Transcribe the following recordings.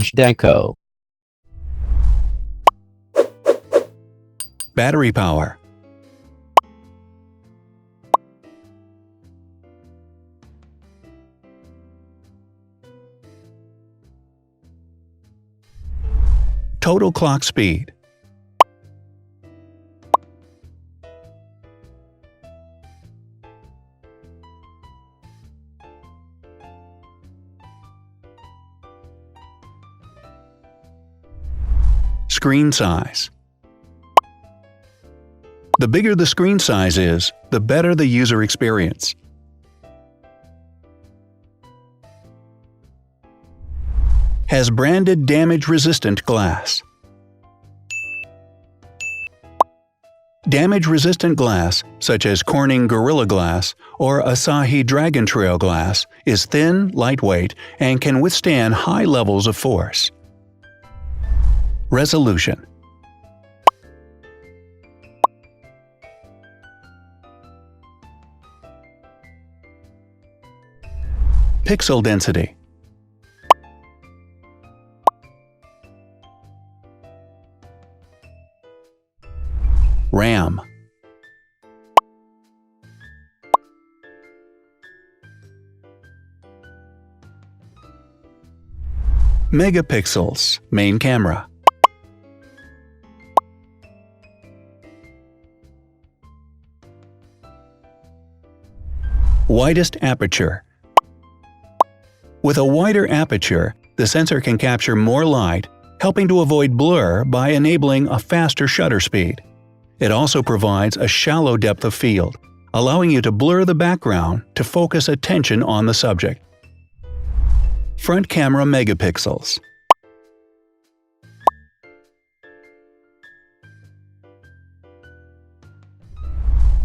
Zhdanko. Battery power. Total clock speed. Screen size. The bigger the screen size is, the better the user experience. Has branded damage-resistant glass. Damage-resistant glass, such as Corning Gorilla Glass or Asahi Dragon Trail glass, is thin, lightweight, and can withstand high levels of force. Resolution. Pixel density. RAM. Megapixels, main camera. Widest aperture. With a wider aperture, the sensor can capture more light, helping to avoid blur by enabling a faster shutter speed. It also provides a shallow depth of field, allowing you to blur the background to focus attention on the subject. Front camera megapixels.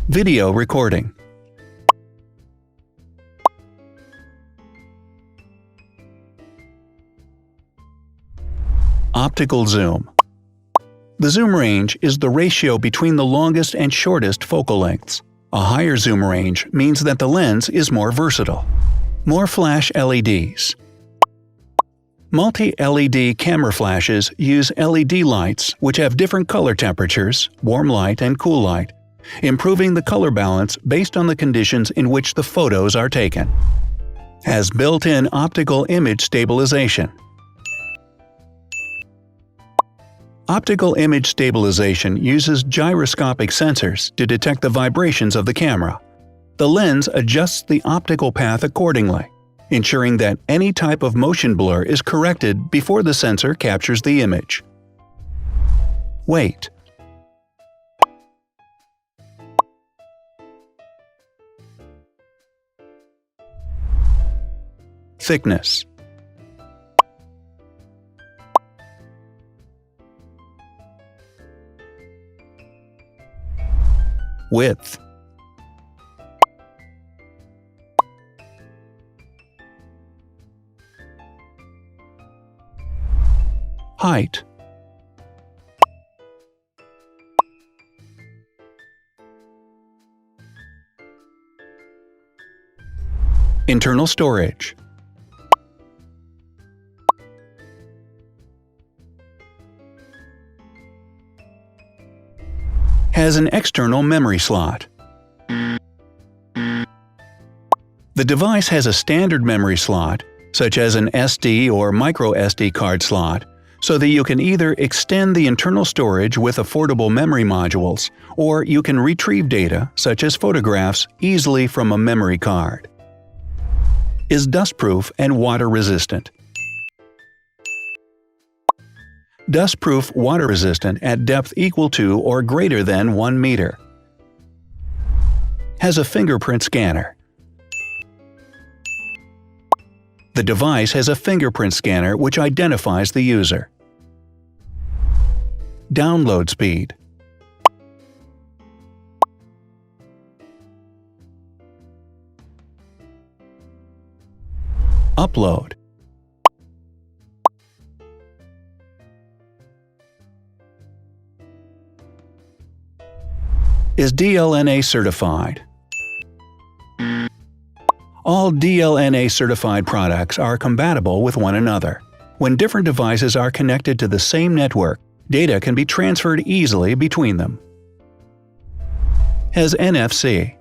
Video recording. Optical zoom. The zoom range is the ratio between the longest and shortest focal lengths. A higher zoom range means that the lens is more versatile. More flash LEDs. Multi-LED camera flashes use LED lights which have different color temperatures, warm light and cool light, improving the color balance based on the conditions in which the photos are taken. Has built-in optical image stabilization. Optical image stabilization uses gyroscopic sensors to detect the vibrations of the camera. The lens adjusts the optical path accordingly, ensuring that any type of motion blur is corrected before the sensor captures the image. Weight. Thickness. Width. Height. Internal storage. Has an external memory slot. The device has a standard memory slot, such as an SD or micro SD card slot, so that you can either extend the internal storage with affordable memory modules, or you can retrieve data, such as photographs, easily from a memory card. Is dustproof and water-resistant. Dustproof water-resistant at depth equal to or greater than 1 meter. Has a fingerprint scanner. The device has a fingerprint scanner which identifies the user. Download speed. Upload. Is DLNA certified. All DLNA certified products are compatible with one another. When different devices are connected to the same network, data can be transferred easily between them. Has NFC.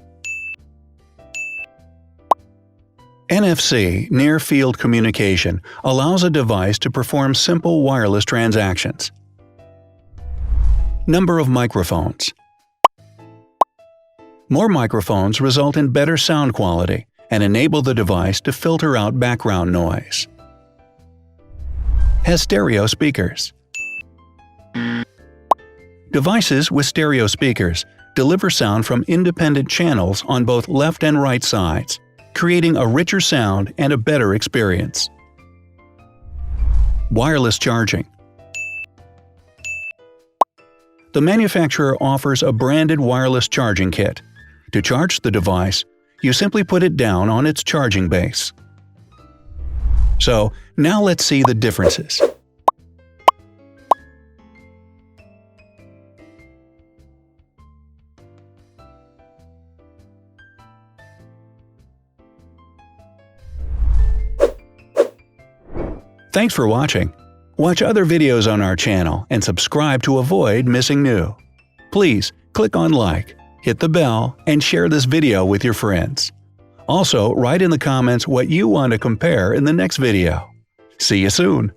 NFC, Near Field Communication, allows a device to perform simple wireless transactions. Number of microphones. More microphones result in better sound quality and enable the device to filter out background noise. Has stereo speakers. Devices with stereo speakers deliver sound from independent channels on both left and right sides, creating a richer sound and a better experience. Wireless charging. The manufacturer offers a branded wireless charging kit. To charge the device, you simply put it down on its charging base. So, now let's see the differences. Thanks for watching. Watch other videos on our channel and subscribe to avoid missing new. Please click on like, hit the bell, and share this video with your friends. Also, write in the comments what you want to compare in the next video. See you soon!